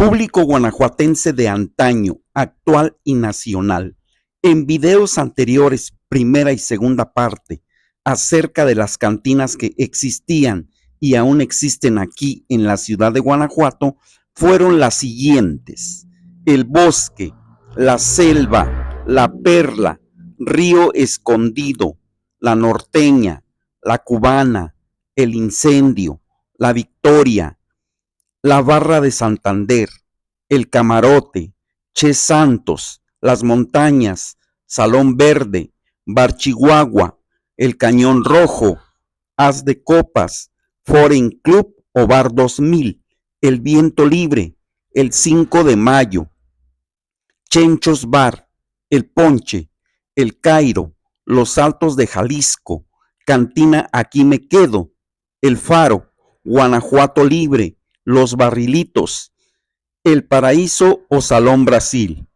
Público guanajuatense de antaño, actual y nacional. En videos anteriores, primera y segunda parte, acerca de las cantinas que existían y aún existen aquí en la ciudad de Guanajuato, fueron las siguientes: El Bosque, La Selva, La Perla, Río Escondido, La Norteña, La Cubana, El Incendio, La Victoria, La Barra de Santander, El Camarote, Che Santos, Las Montañas, Salón Verde, Bar Chihuahua, El Cañón Rojo, Haz de Copas, Foreign Club o Bar 2000, El Viento Libre, El 5 de Mayo, Chenchos Bar, El Ponche, El Cairo, Los Altos de Jalisco, Cantina Aquí Me Quedo, El Faro, Guanajuato Libre, Los Barrilitos, El Paraíso o Salón Brasil,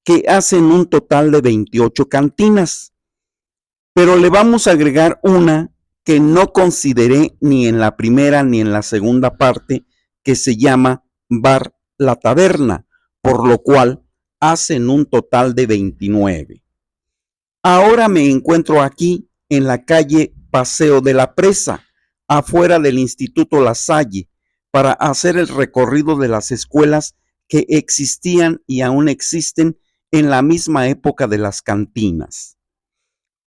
que hacen un total de 28 cantinas. Pero le vamos a agregar una que no consideré ni en la primera ni en la segunda parte, que se llama Bar La Taberna, por lo cual hacen un total de 29. Ahora me encuentro aquí en la calle Paseo de la Presa, afuera del Instituto La Salle, para hacer el recorrido de las escuelas que existían y aún existen en la misma época de las cantinas.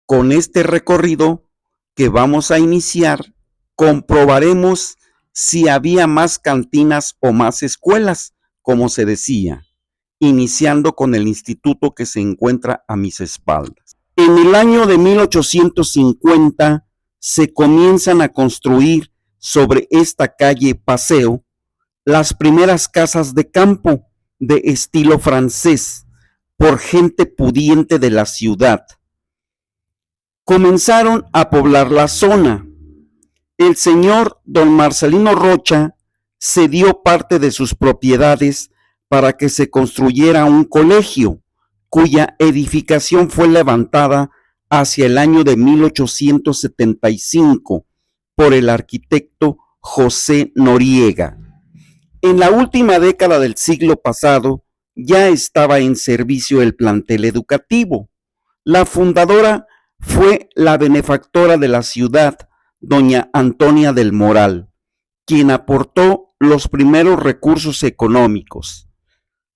Con este recorrido que vamos a iniciar, comprobaremos si había más cantinas o más escuelas, como se decía, iniciando con el instituto que se encuentra a mis espaldas. En el año de 1850 se comienzan a construir sobre esta calle Paseo las primeras casas de campo de estilo francés por gente pudiente de la ciudad. Comenzaron a poblar la zona. El señor don Marcelino Rocha cedió parte de sus propiedades para que se construyera un colegio, cuya edificación fue levantada hacia el año de 1875 por el arquitecto José Noriega. En la última década del siglo pasado ya estaba en servicio el plantel educativo. La fundadora fue la benefactora de la ciudad, doña Antonia del Moral, quien aportó los primeros recursos económicos.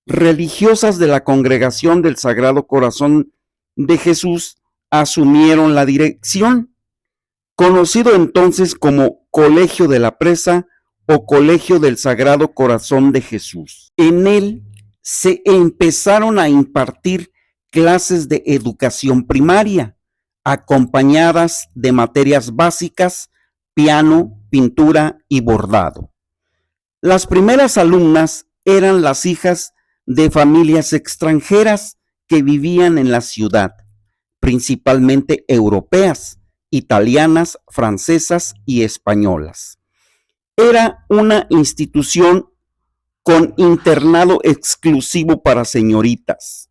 Religiosas de la Congregación del Sagrado Corazón de Jesús asumieron la dirección, conocido entonces como Colegio de la Presa o Colegio del Sagrado Corazón de Jesús. En él se empezaron a impartir clases de educación primaria, acompañadas de materias básicas, piano, pintura y bordado. Las primeras alumnas eran las hijas de familias extranjeras que vivían en la ciudad, principalmente europeas, italianas, francesas y españolas. Era una institución con internado exclusivo para señoritas.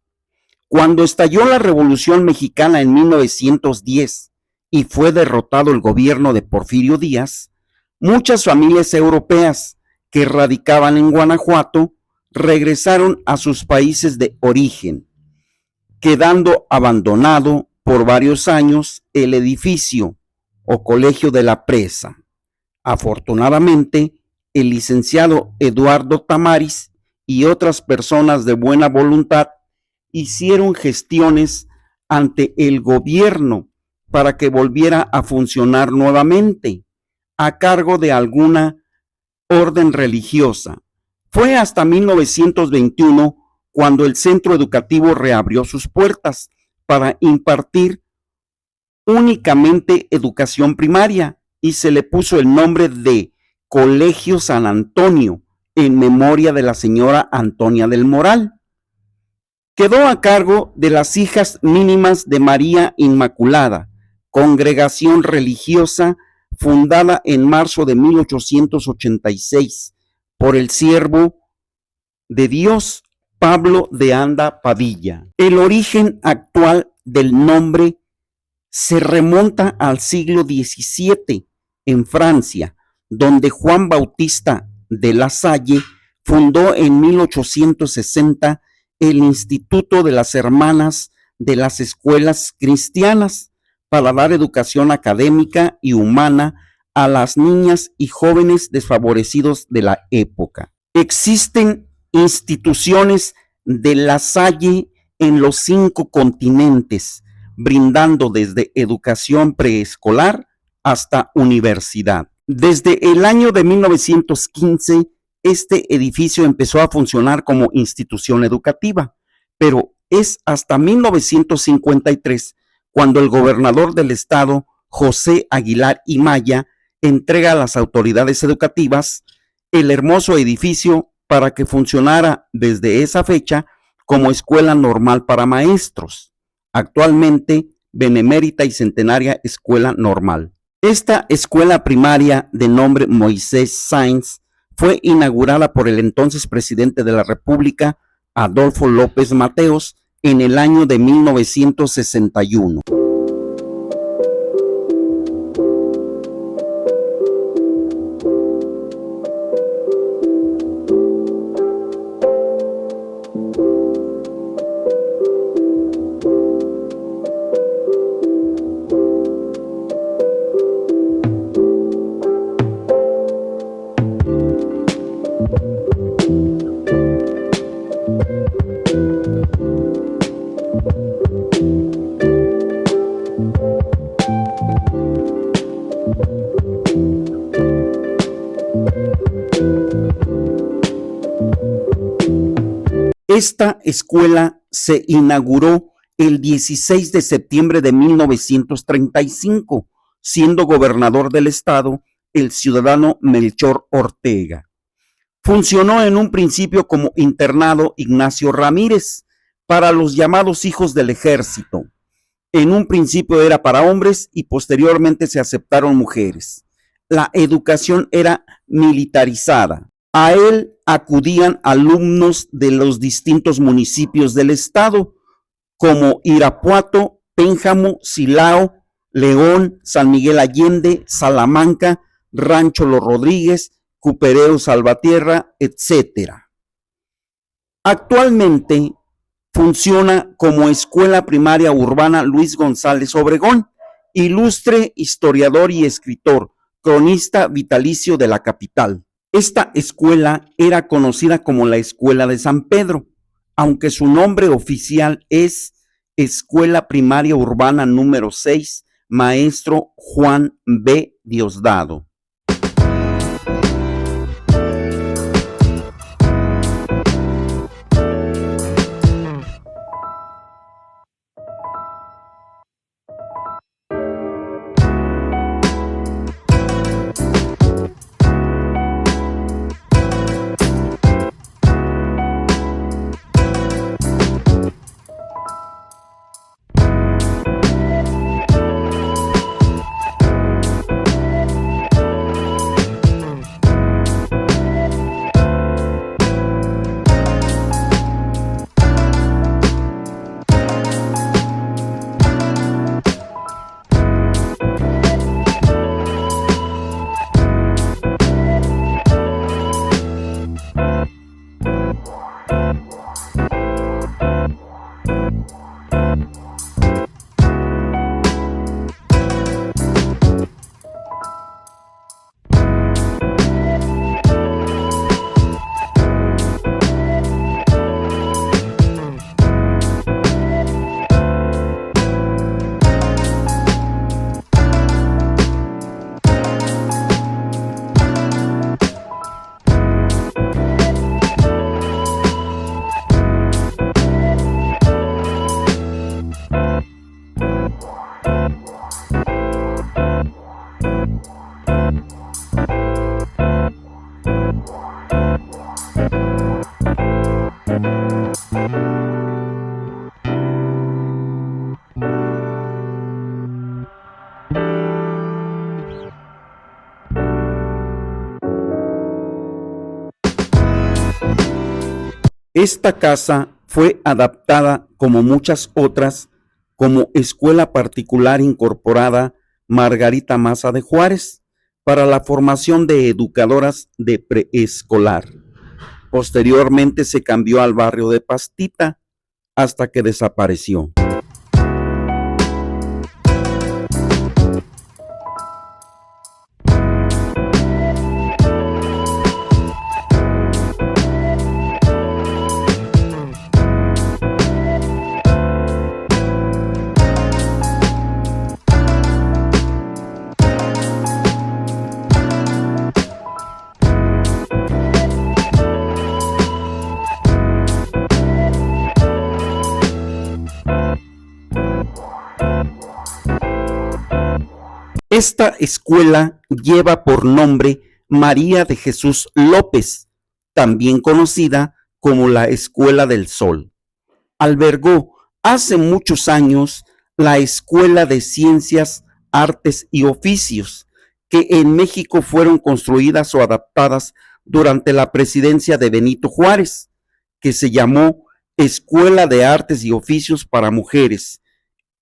Cuando estalló la Revolución Mexicana en 1910 y fue derrotado el gobierno de Porfirio Díaz, muchas familias europeas que radicaban en Guanajuato regresaron a sus países de origen, quedando abandonado por varios años el edificio o Colegio de la Presa. Afortunadamente, el licenciado Eduardo Tamaris y otras personas de buena voluntad hicieron gestiones ante el gobierno para que volviera a funcionar nuevamente, a cargo de alguna orden religiosa. Fue hasta 1921 cuando el centro educativo reabrió sus puertas para impartir únicamente educación primaria y se le puso el nombre de Colegio San Antonio en memoria de la señora Antonia del Moral. Quedó a cargo de las Hijas Mínimas de María Inmaculada, congregación religiosa fundada en marzo de 1886 por el siervo de Dios Pablo de Anda Padilla. El origen actual del nombre se remonta al siglo XVII en Francia, donde Juan Bautista de La Salle fundó en 1860 el Instituto de las Hermanas de las Escuelas Cristianas para dar educación académica y humana a las niñas y jóvenes desfavorecidos de la época. Existen instituciones de La Salle en los 5 continentes, brindando desde educación preescolar hasta universidad. Desde el año de 1915, este edificio empezó a funcionar como institución educativa, pero es hasta 1953 cuando el gobernador del estado, José Aguilar y Maya, entrega a las autoridades educativas el hermoso edificio para que funcionara desde esa fecha como escuela normal para maestros, actualmente benemérita y centenaria escuela normal. Esta escuela primaria de nombre Moisés Sáenz fue inaugurada por el entonces presidente de la República, Adolfo López Mateos, en el año de 1961. Esta escuela se inauguró el 16 de septiembre de 1935, siendo gobernador del estado el ciudadano Melchor Ortega. Funcionó en un principio como internado Ignacio Ramírez para los llamados hijos del ejército. En un principio era para hombres y posteriormente se aceptaron mujeres. La educación era militarizada. A él acudían alumnos de los distintos municipios del estado, como Irapuato, Pénjamo, Silao, León, San Miguel Allende, Salamanca, Rancho Los Rodríguez, Cupereo, Salvatierra, etc. Actualmente funciona como Escuela Primaria Urbana Luis González Obregón, ilustre historiador y escritor, cronista vitalicio de la capital. Esta escuela era conocida como la Escuela de San Pedro, aunque su nombre oficial es Escuela Primaria Urbana número 6, Maestro Juan B. Diosdado. Esta casa fue adaptada, como muchas otras, como escuela particular incorporada Margarita Maza de Juárez para la formación de educadoras de preescolar. Posteriormente se cambió al barrio de Pastita hasta que desapareció. Esta escuela lleva por nombre María de Jesús López, también conocida como la Escuela del Sol. Albergó hace muchos años la Escuela de Ciencias, Artes y Oficios, que en México fueron construidas o adaptadas durante la presidencia de Benito Juárez, que se llamó Escuela de Artes y Oficios para Mujeres,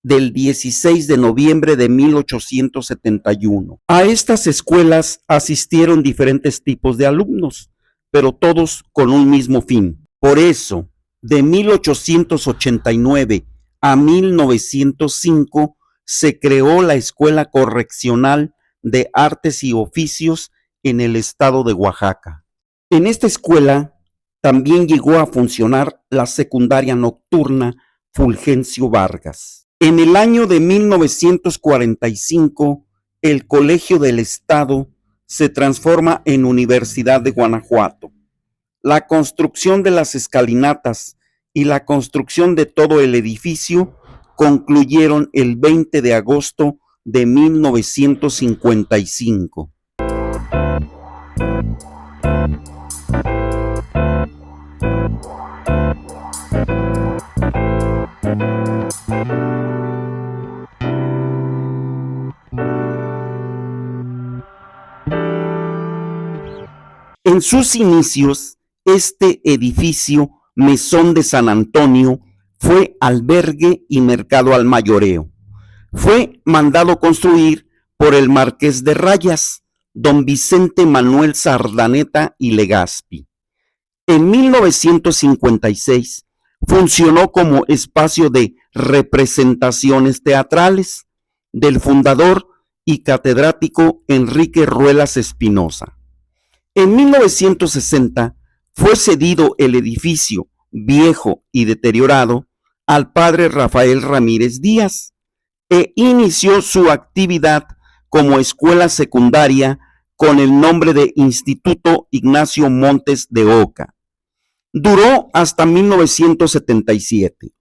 del 16 de noviembre de 1871. A estas escuelas asistieron diferentes tipos de alumnos, pero todos con un mismo fin. Por eso, de 1889 a 1905 se creó la Escuela Correccional de Artes y Oficios en el estado de Oaxaca. En esta escuela también llegó a funcionar la secundaria nocturna Fulgencio Vargas. En el año de 1945, el Colegio del Estado se transforma en Universidad de Guanajuato. La construcción de las escalinatas y la construcción de todo el edificio concluyeron el 20 de agosto de 1955. En sus inicios, este edificio, Mesón de San Antonio, fue albergue y mercado al mayoreo. Fue mandado construir por el Marqués de Rayas, don Vicente Manuel Sardaneta y Legazpi. En 1956 funcionó como espacio de representaciones teatrales del fundador y catedrático Enrique Ruelas Espinosa. En 1960 fue cedido el edificio, viejo y deteriorado, al padre Rafael Ramírez Díaz e inició su actividad como escuela secundaria con el nombre de Instituto Ignacio Montes de Oca. Duró hasta 1977,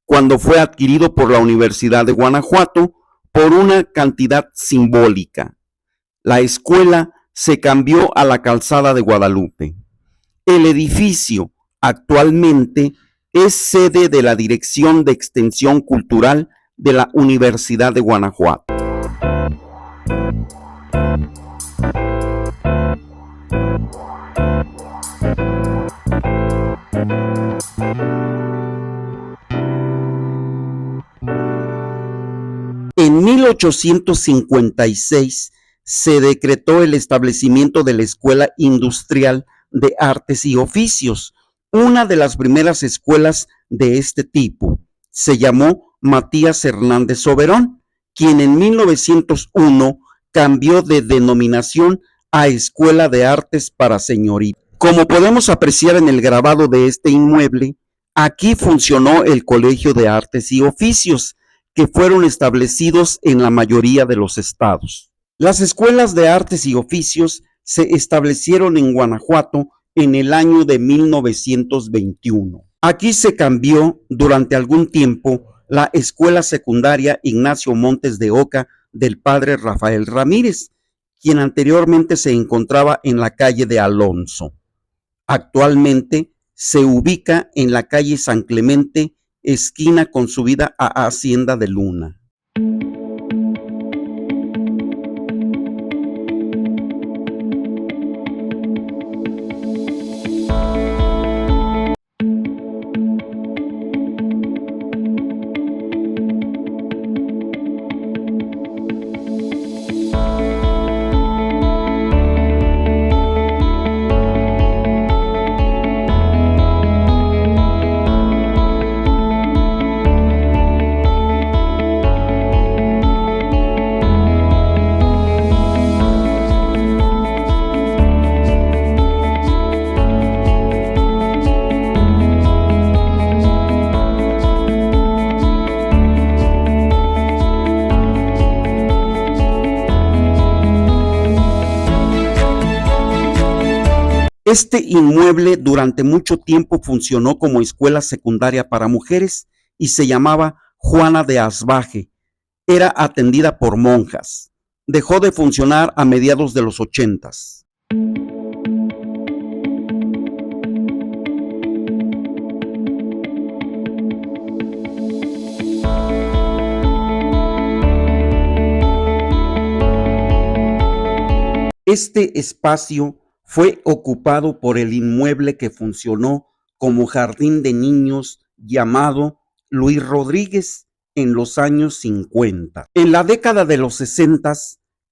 cuando fue adquirido por la Universidad de Guanajuato por una cantidad simbólica. La escuela se cambió a la Calzada de Guadalupe. El edificio actualmente es sede de la Dirección de Extensión Cultural de la Universidad de Guanajuato. En 1856 se decretó el establecimiento de la Escuela Industrial de Artes y Oficios, una de las primeras escuelas de este tipo. Se llamó Matías Hernández Soberón, quien en 1901 cambió de denominación a Escuela de Artes para Señoritas. Como podemos apreciar en el grabado de este inmueble, aquí funcionó el Colegio de Artes y Oficios, que fueron establecidos en la mayoría de los estados. Las escuelas de artes y oficios se establecieron en Guanajuato en el año de 1921. Aquí se cambió durante algún tiempo la escuela secundaria Ignacio Montes de Oca del padre Rafael Ramírez, quien anteriormente se encontraba en la calle de Alonso. Actualmente se ubica en la calle San Clemente, esquina con subida a Hacienda de Luna. Este inmueble durante mucho tiempo funcionó como escuela secundaria para mujeres y se llamaba Juana de Asbaje. Era atendida por monjas. Dejó de funcionar a mediados de los 80s. Este espacio fue ocupado por el inmueble que funcionó como jardín de niños llamado Luis Rodríguez en los años 50. En la década de los 60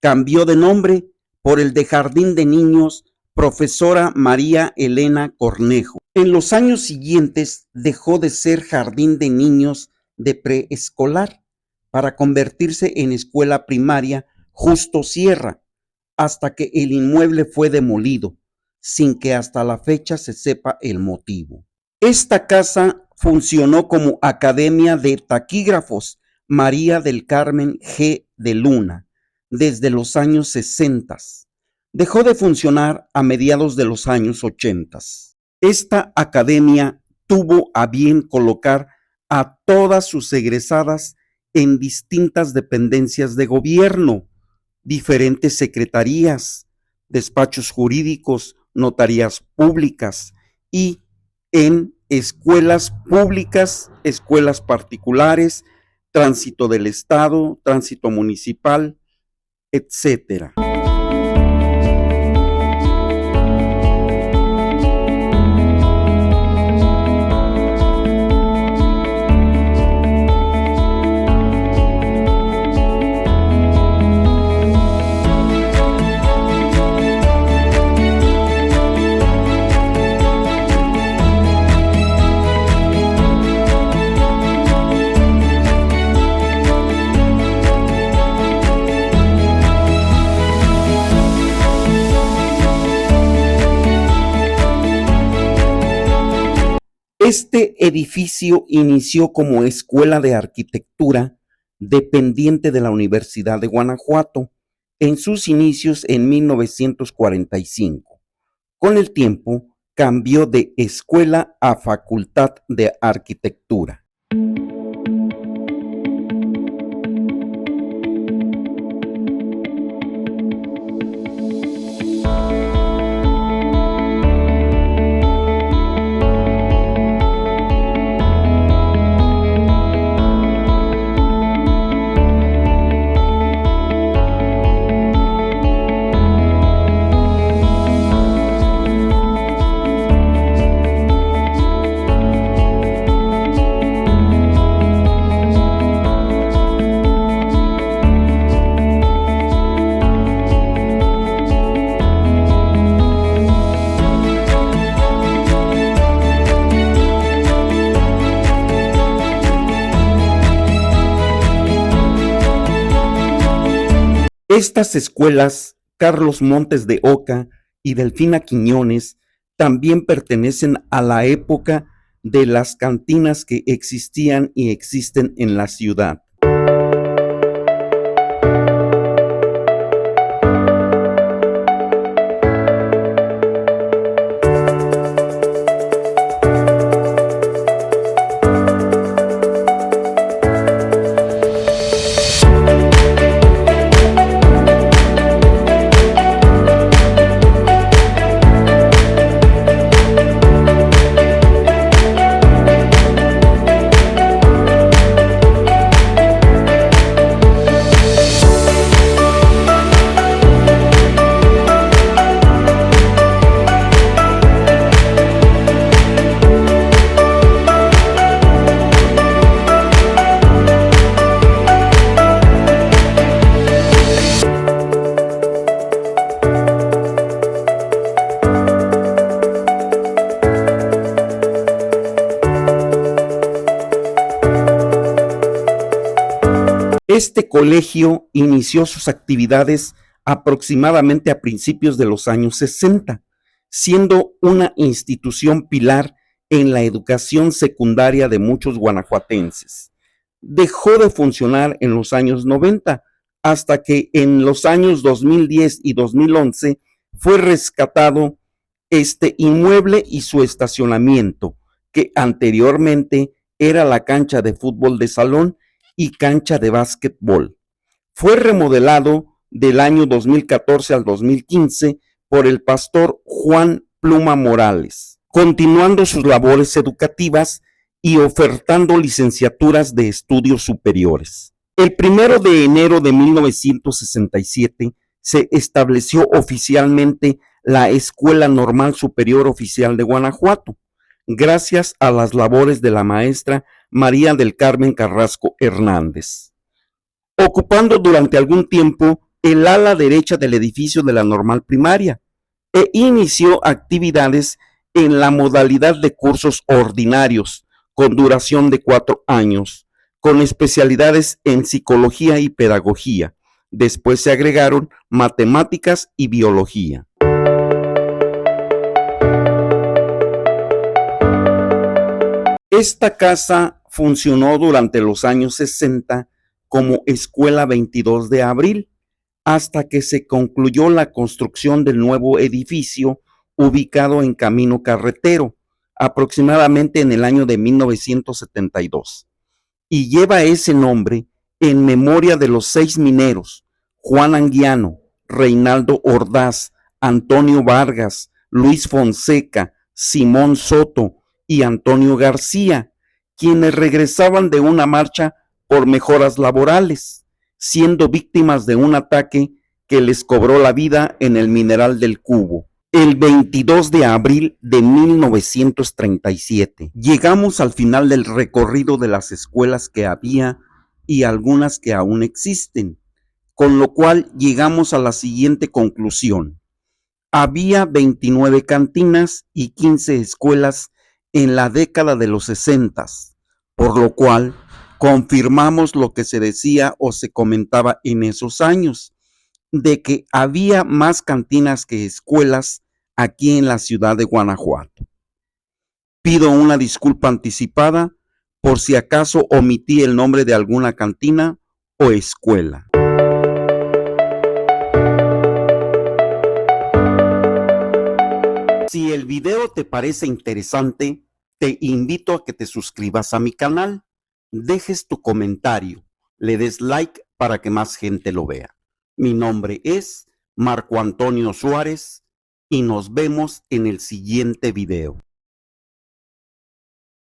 cambió de nombre por el de Jardín de Niños Profesora María Elena Cornejo. En los años siguientes dejó de ser jardín de niños de preescolar para convertirse en escuela primaria Justo Sierra, hasta que el inmueble fue demolido, sin que hasta la fecha se sepa el motivo. Esta casa funcionó como Academia de Taquígrafos María del Carmen G. de Luna desde los años 60. Dejó de funcionar a mediados de los años 80. Esta academia tuvo a bien colocar a todas sus egresadas en distintas dependencias de gobierno, diferentes secretarías, despachos jurídicos, notarías públicas y en escuelas públicas, escuelas particulares, tránsito del Estado, tránsito municipal, etcétera. Este edificio inició como escuela de arquitectura dependiente de la Universidad de Guanajuato en sus inicios en 1945. Con el tiempo cambió de escuela a Facultad de Arquitectura. Estas escuelas, Carlos Montes de Oca y Delfina Quiñones, también pertenecen a la época de las cantinas que existían y existen en la ciudad. Este colegio inició sus actividades aproximadamente a principios de los años 60, siendo una institución pilar en la educación secundaria de muchos guanajuatenses. Dejó de funcionar en los años 90 hasta que en los años 2010 y 2011 fue rescatado este inmueble y su estacionamiento, que anteriormente era la cancha de fútbol de salón y cancha de básquetbol. Fue remodelado del año 2014 al 2015 por el pastor Juan Pluma Morales, continuando sus labores educativas y ofertando licenciaturas de estudios superiores. El 1 de enero de 1967 se estableció oficialmente la Escuela Normal Superior Oficial de Guanajuato, gracias a las labores de la maestra María del Carmen Carrasco Hernández, ocupando durante algún tiempo el ala derecha del edificio de la normal primaria, e inició actividades en la modalidad de cursos ordinarios con duración de 4 años, con especialidades en psicología y pedagogía. Después se agregaron matemáticas y biología. Esta casa funcionó durante los años 60 como Escuela 22 de Abril, hasta que se concluyó la construcción del nuevo edificio ubicado en Camino Carretero, aproximadamente en el año de 1972, y lleva ese nombre en memoria de los 6 mineros: Juan Anguiano, Reinaldo Ordaz, Antonio Vargas, Luis Fonseca, Simón Soto y Antonio García, quienes regresaban de una marcha por mejoras laborales, siendo víctimas de un ataque que les cobró la vida en el Mineral del Cubo. El 22 de abril de 1937. Llegamos al final del recorrido de las escuelas que había y algunas que aún existen, con lo cual llegamos a la siguiente conclusión. Había 29 cantinas y 15 escuelas en la década de los 60, por lo cual confirmamos lo que se decía o se comentaba en esos años, de que había más cantinas que escuelas aquí en la ciudad de Guanajuato. Pido una disculpa anticipada por si acaso omití el nombre de alguna cantina o escuela. Si el video te parece interesante, te invito a que te suscribas a mi canal, dejes tu comentario, le des like para que más gente lo vea. Mi nombre es Marco Antonio Suárez y nos vemos en el siguiente video.